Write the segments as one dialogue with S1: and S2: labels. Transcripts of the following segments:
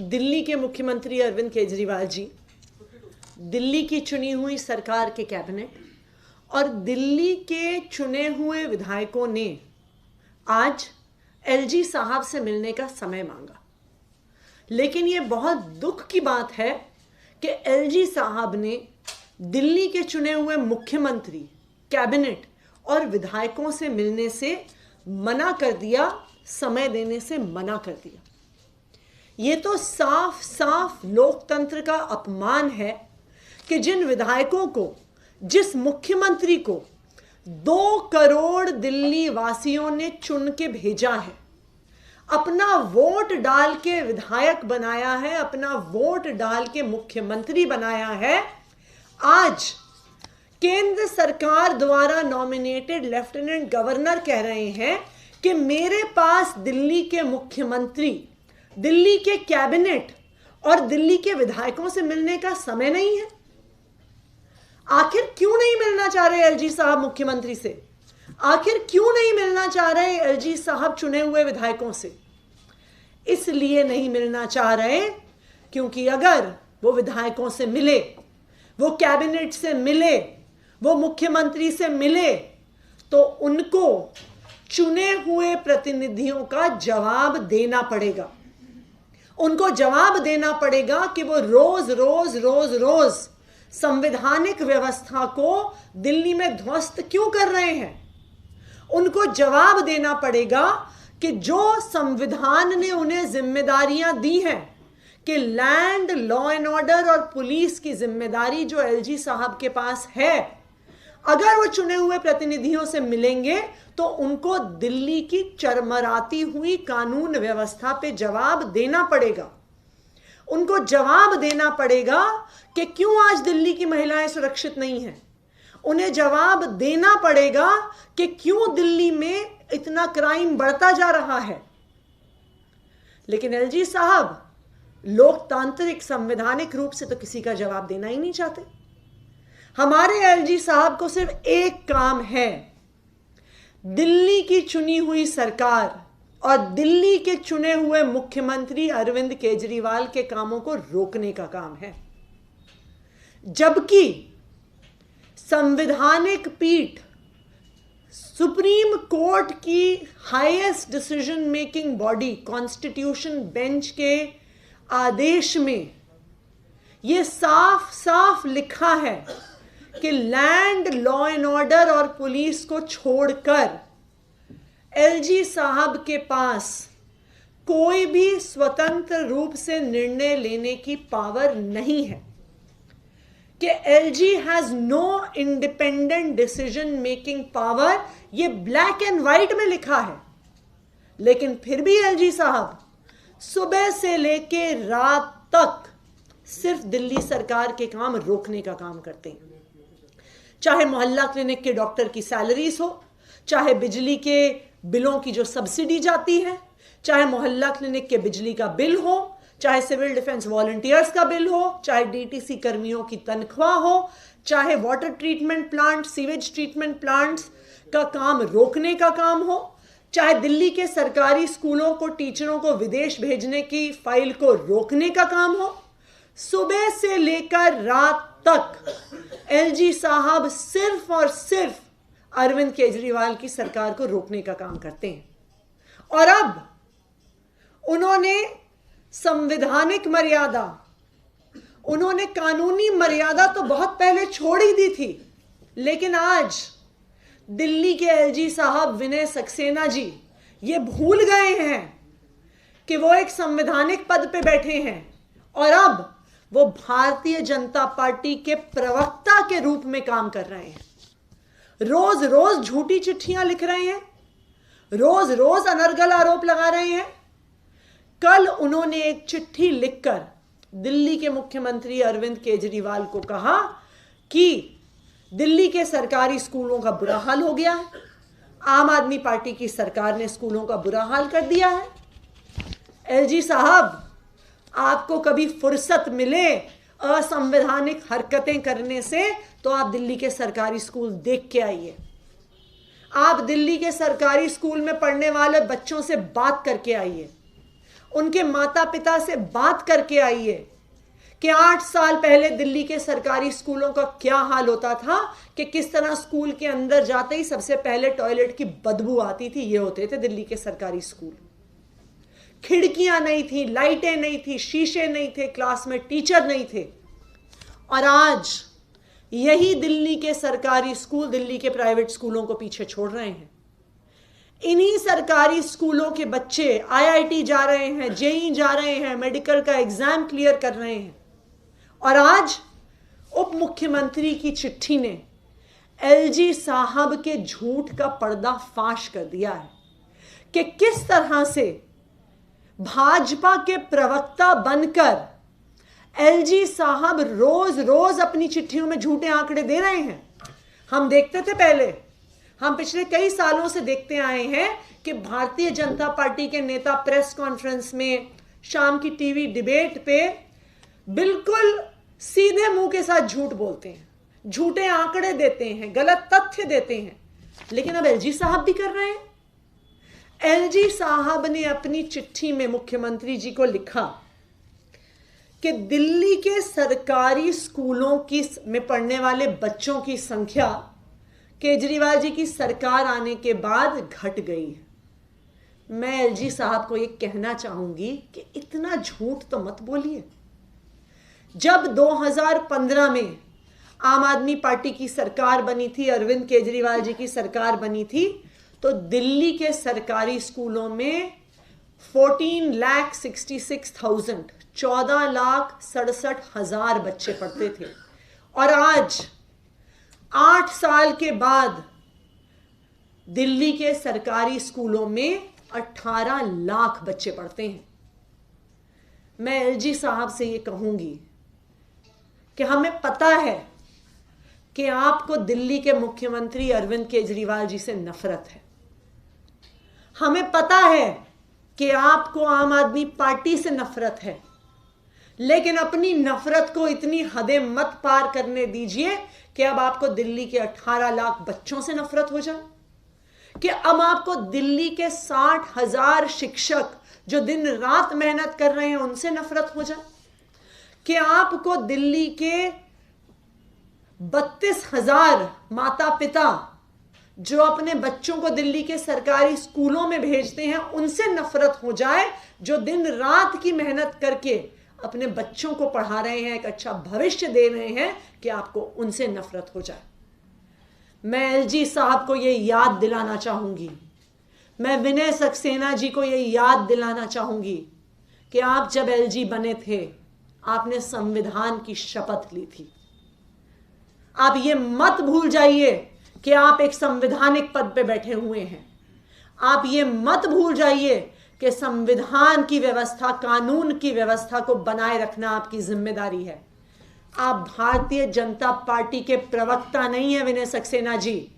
S1: दिल्ली के मुख्यमंत्री अरविंद केजरीवाल जी, दिल्ली की चुनी हुई सरकार के कैबिनेट और दिल्ली के चुने हुए विधायकों ने आज एलजी साहब से मिलने का समय मांगा। लेकिन ये बहुत दुख की बात है कि एलजी साहब ने दिल्ली के चुने हुए मुख्यमंत्री, कैबिनेट और विधायकों से मिलने से मना कर दिया, समय देने से मना कर दिया। ये तो साफ साफ लोकतंत्र का अपमान है कि जिन विधायकों को, जिस मुख्यमंत्री को 2 करोड़ दिल्ली वासियों ने चुन के भेजा है, अपना वोट डाल के विधायक बनाया है, अपना वोट डाल के मुख्यमंत्री बनाया है, आज केंद्र सरकार द्वारा नॉमिनेटेड लेफ्टिनेंट गवर्नर कह रहे हैं कि मेरे पास दिल्ली के मुख्यमंत्री, दिल्ली के कैबिनेट और दिल्ली के विधायकों से मिलने का समय नहीं है। आखिर क्यों नहीं मिलना चाह रहे एलजी साहब मुख्यमंत्री से? आखिर क्यों नहीं मिलना चाह रहे एलजी साहब चुने हुए विधायकों से? इसलिए नहीं मिलना चाह रहे क्योंकि अगर वो विधायकों से मिले, वो कैबिनेट से मिले, वो मुख्यमंत्री से मिले, तो उनको चुने हुए प्रतिनिधियों का जवाब देना पड़ेगा। उनको जवाब देना पड़ेगा कि वो रोज रोज रोज रोज संवैधानिक व्यवस्था को दिल्ली में ध्वस्त क्यों कर रहे हैं। उनको जवाब देना पड़ेगा कि जो संविधान ने उन्हें जिम्मेदारियां दी हैं कि लैंड, लॉ एंड ऑर्डर और पुलिस की जिम्मेदारी जो एलजी साहब के पास है, अगर वो चुने हुए प्रतिनिधियों से मिलेंगे तो उनको दिल्ली की चरमराती हुई कानून व्यवस्था पे जवाब देना पड़ेगा। उनको जवाब देना पड़ेगा कि क्यों आज दिल्ली की महिलाएं सुरक्षित नहीं हैं। उन्हें जवाब देना पड़ेगा कि क्यों दिल्ली में इतना क्राइम बढ़ता जा रहा है। लेकिन एलजी साहब लोकतांत्रिक, संवैधानिक रूप से तो किसी का जवाब देना ही नहीं चाहते। हमारे एलजी साहब को सिर्फ एक काम है, दिल्ली की चुनी हुई सरकार और दिल्ली के चुने हुए मुख्यमंत्री अरविंद केजरीवाल के कामों को रोकने का काम है। जबकि संवैधानिक पीठ, सुप्रीम कोर्ट की highest decision making body, constitution bench के आदेश में यह साफ साफ लिखा है कि लैंड, लॉ एंड ऑर्डर और पुलिस को छोड़कर एलजी साहब के पास कोई भी स्वतंत्र रूप से निर्णय लेने की पावर नहीं है, कि LG has no independent decision making power. ये ब्लैक एंड व्हाइट में लिखा है। लेकिन फिर भी एलजी साहब सुबह से लेके रात तक सिर्फ दिल्ली सरकार के काम रोकने का काम करते हैं। चाहे मोहल्ला क्लिनिक के डॉक्टर की सैलरीज हो, चाहे बिजली के बिलों की जो सब्सिडी जाती है, चाहे मोहल्ला क्लिनिक के बिजली का बिल हो, चाहे सिविल डिफेंस वॉलंटियर्स का बिल हो, चाहे डीटीसी कर्मियों की तनख्वाह हो, चाहे water treatment plant, sewage treatment plants का काम रोकने का काम हो, चाहे दिल्ली के सरकारी स्कूलों को, टीचरों को विदेश भेजने की फाइल को रोकने का काम हो, सुबह से लेकर रात तक एलजी साहब सिर्फ और सिर्फ अरविंद केजरीवाल की सरकार को रोकने का काम करते हैं। और अब उन्होंने संवैधानिक मर्यादा, उन्होंने कानूनी मर्यादा तो बहुत पहले छोड़ ही दी थी, लेकिन आज दिल्ली के एलजी साहब विनय सक्सेना जी ये भूल गए हैं कि वो एक संवैधानिक पद पे बैठे हैं और अब वो भारतीय जनता पार्टी के प्रवक्ता के रूप में काम कर रहे हैं। रोज रोज झूठी चिट्ठियां लिख रहे हैं, रोज रोज अनर्गल आरोप लगा रहे हैं। कल उन्होंने एक चिट्ठी लिखकर दिल्ली के मुख्यमंत्री अरविंद केजरीवाल को कहा कि दिल्ली के सरकारी स्कूलों का बुरा हाल हो गया है, आम आदमी पार्टी की सरकार ने स्कूलों का बुरा हाल कर दिया है। एलजी साहब, आपको कभी फुर्सत मिले असंवैधानिक हरकतें करने से तो आप दिल्ली के सरकारी स्कूल देख के आइए। आप दिल्ली के सरकारी स्कूल में पढ़ने वाले बच्चों से बात करके आइए उनके माता पिता से बात करके आइए कि 8 साल पहले दिल्ली के सरकारी स्कूलों का क्या हाल होता था, कि किस तरह स्कूल के अंदर जाते ही सबसे पहले टॉयलेट की बदबू आती थी। ये होते थे दिल्ली के सरकारी स्कूल। खिड़कियां नहीं थी, लाइटें नहीं थी, शीशे नहीं थे, क्लास में टीचर नहीं थे। और आज यही दिल्ली के सरकारी स्कूल दिल्ली के प्राइवेट स्कूलों को पीछे छोड़ रहे हैं। इन्हीं सरकारी स्कूलों के बच्चे IIT जा रहे हैं, JEE जा रहे हैं, मेडिकल का एग्जाम क्लियर कर रहे हैं। और आज उप मुख्यमंत्री की चिट्ठी ने LG साहब के झूठ का पर्दाफाश कर दिया है कि किस तरह से भाजपा के प्रवक्ता बनकर LG साहब रोज रोज अपनी चिट्ठियों में झूठे आंकड़े दे रहे हैं। हम देखते थे पहले, हम पिछले कई सालों से देखते आए हैं कि भारतीय जनता पार्टी के नेता प्रेस कॉन्फ्रेंस में, शाम की टीवी डिबेट पे बिल्कुल सीधे मुंह के साथ झूठ बोलते हैं, झूठे आंकड़े देते हैं, गलत तथ्य देते हैं। लेकिन अब LG साहब भी कर रहे हैं। LG साहब ने अपनी चिट्ठी में मुख्यमंत्री जी को लिखा कि दिल्ली के सरकारी स्कूलों में पढ़ने वाले बच्चों की संख्या केजरीवाल जी की सरकार आने के बाद घट गई है। मैं LG साहब को ये कहना चाहूंगी कि इतना झूठ तो मत बोलिए। जब 2015 में आम आदमी पार्टी की सरकार बनी थी, अरविंद केजरीवाल जी की सरकार बनी थी, तो दिल्ली के सरकारी स्कूलों में 14,66,000 14,67,000 बच्चे पढ़ते थे। और आज 8 साल के बाद दिल्ली के सरकारी स्कूलों में 18 लाख बच्चे पढ़ते हैं। मैं LG साहब से ये कहूंगी कि हमें पता है कि आपको दिल्ली के मुख्यमंत्री अरविंद केजरीवाल जी से नफरत है। हमें पता है कि आपको आम आदमी पार्टी से नफरत है। लेकिन अपनी नफरत को इतनी हदें मत पार करने दीजिए कि अब आपको दिल्ली के 18 लाख बच्चों से नफरत हो जाए, कि अब आपको दिल्ली के 60,000 शिक्षक जो दिन रात मेहनत कर रहे हैं उनसे नफरत हो जाए, कि आपको दिल्ली के 32,000 माता पिता जो अपने बच्चों को दिल्ली के सरकारी स्कूलों में भेजते हैं उनसे नफरत हो जाए, जो दिन रात की मेहनत करके अपने बच्चों को पढ़ा रहे हैं, एक अच्छा भविष्य दे रहे हैं, कि आपको उनसे नफरत हो जाए। मैं LG साहब को ये याद दिलाना चाहूंगी, मैं विनय सक्सेना जी को ये याद दिलाना चाहूंगी कि आप जब LG बने थे आपने संविधान की शपथ ली थी। आप ये मत भूल जाइए कि आप एक संवैधानिक पद पे बैठे हुए हैं। आप ये मत भूल जाइए कि संविधान की व्यवस्था, कानून की व्यवस्था को बनाए रखना आपकी जिम्मेदारी है। आप भारतीय जनता पार्टी के प्रवक्ता नहीं है विनय सक्सेना जी,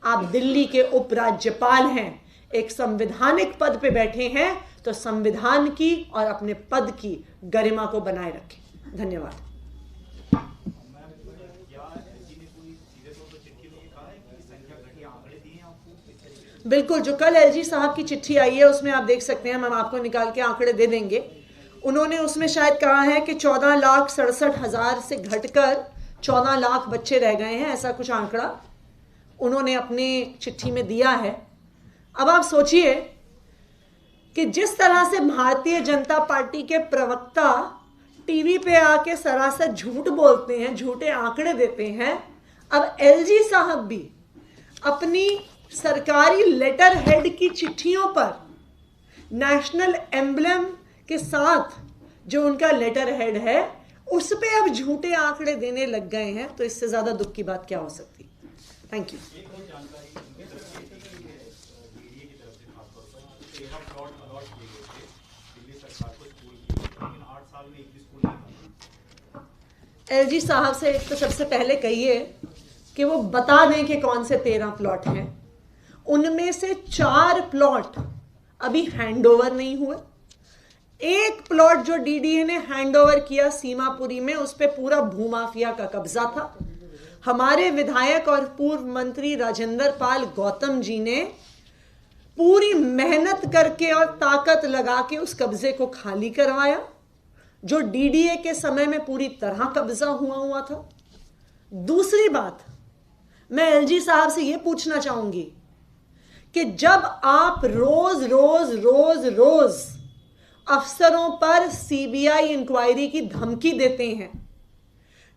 S1: आप दिल्ली के उपराज्यपाल हैं। एक संवैधानिक पद पे बैठे हैं तो संविधान की और अपने पद की गरिमा को बनाए रखें। धन्यवाद। बिल्कुल, जो कल LG साहब की चिट्ठी आई है उसमें आप देख सकते हैं, हम आपको निकाल के आंकड़े दे देंगे। उन्होंने उसमें शायद कहा है कि 14,67,000 से घटकर 14 लाख बच्चे रह गए हैं, ऐसा कुछ आंकड़ा उन्होंने अपनी चिट्ठी में दिया है। अब आप सोचिए कि जिस तरह से भारतीय जनता पार्टी के प्रवक्ता टीवी पे आके सरासर झूठ बोलते हैं, झूठे आंकड़े देते हैं, अब LG साहब भी अपनी सरकारी लेटर हेड की चिट्ठियों पर नेशनल एम्बलम के साथ जो उनका लेटर हेड है उस पे अब झूठे आंकड़े देने लग गए हैं, तो इससे ज्यादा दुख की बात क्या हो सकती। Thank you. LG साहब से एक तो सबसे पहले कहिए कि वो बता दें कि कौन से 13 प्लॉट हैं। उनमें से 4 प्लॉट अभी हैंडओवर नहीं हुए। एक प्लॉट जो DDA ने हैंडओवर किया सीमापुरी में, उस पे पूरा भूमाफिया का कब्जा था। हमारे विधायक और पूर्व मंत्री राजेंद्र पाल गौतम जी ने पूरी मेहनत करके और ताकत लगा के उस कब्जे को खाली करवाया, जो डीडीए के समय में पूरी तरह कब्जा हुआ था। दूसरी बात, मैं एलजी साहब से यह पूछना चाहूंगी कि जब आप रोज रोज रोज रोज अफसरों पर सीबीआई इंक्वायरी की धमकी देते हैं,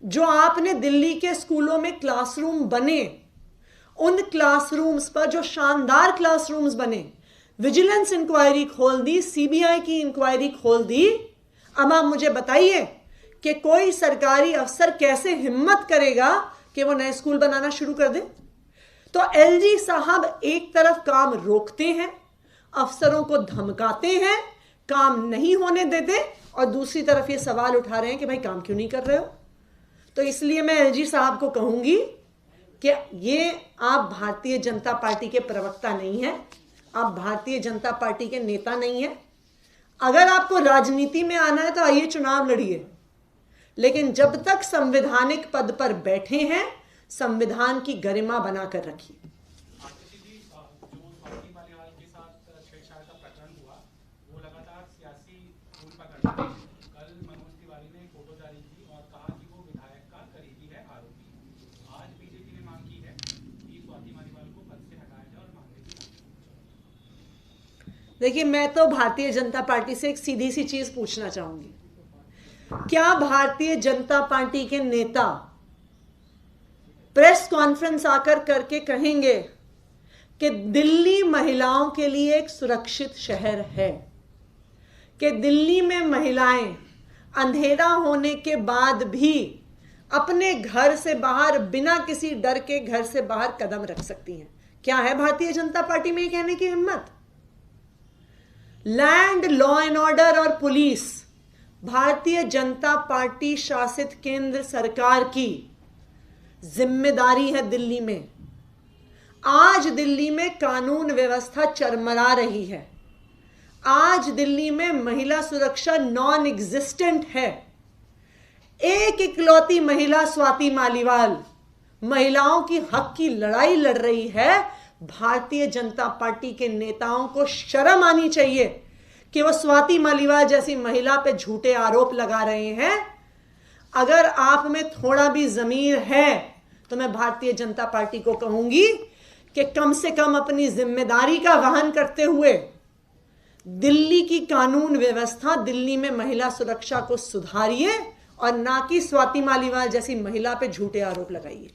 S1: जो आपने दिल्ली के स्कूलों में क्लासरूम बने, उन क्लासरूम्स पर, जो शानदार क्लासरूम्स बने, विजिलेंस इंक्वायरी खोल दी, सीबीआई की इंक्वायरी खोल दी। अब आप मुझे बताइए कि कोई सरकारी अफसर कैसे हिम्मत करेगा कि वो नए स्कूल बनाना शुरू कर दे। तो एलजी साहब एक तरफ काम रोकते हैं, अफसरों को धमकाते हैं, काम नहीं होने देते, और दूसरी तरफ ये सवाल उठा रहे हैं कि भाई काम क्यों नहीं कर रहे हो। तो इसलिए मैं एलजी साहब को कहूंगी कि ये आप भारतीय जनता पार्टी के प्रवक्ता नहीं हैं, आप भारतीय जनता पार्टी के नेता नहीं हैं। अगर आपको राजनीति में आना है तो आइए चुनाव लड़िए, लेकिन जब तक संवैधानिक पद पर बैठे हैं, संविधान की गरिमा बनाकर रखिए। देखिए, मैं तो भारतीय जनता पार्टी से एक सीधी सी चीज पूछना चाहूंगी, क्या भारतीय जनता पार्टी के नेता प्रेस कॉन्फ्रेंस आकर करके कहेंगे कि दिल्ली महिलाओं के लिए एक सुरक्षित शहर है, कि दिल्ली में महिलाएं अंधेरा होने के बाद भी अपने घर से बाहर बिना किसी डर के घर से बाहर कदम रख सकती हैं? क्या है भारतीय जनता पार्टी में ये कहने की हिम्मत? लैंड, लॉ एंड ऑर्डर और पुलिस भारतीय जनता पार्टी शासित केंद्र सरकार की जिम्मेदारी है। दिल्ली में आज दिल्ली में कानून व्यवस्था चरमरा रही है, आज दिल्ली में महिला सुरक्षा नॉन एग्जिस्टेंट है। एक इकलौती महिला स्वाति मालीवाल महिलाओं की हक की लड़ाई लड़ रही है। भारतीय जनता पार्टी के नेताओं को शर्म आनी चाहिए कि वो स्वाति मालीवाल जैसी महिला पे झूठे आरोप लगा रहे हैं। अगर आप में थोड़ा भी ज़मीर है तो मैं भारतीय जनता पार्टी को कहूंगी कि कम से कम अपनी जिम्मेदारी का वहन करते हुए दिल्ली की कानून व्यवस्था, दिल्ली में महिला सुरक्षा को सुधारिए और ना कि स्वाति मालीवाल जैसी महिला पे झूठे आरोप लगाइए।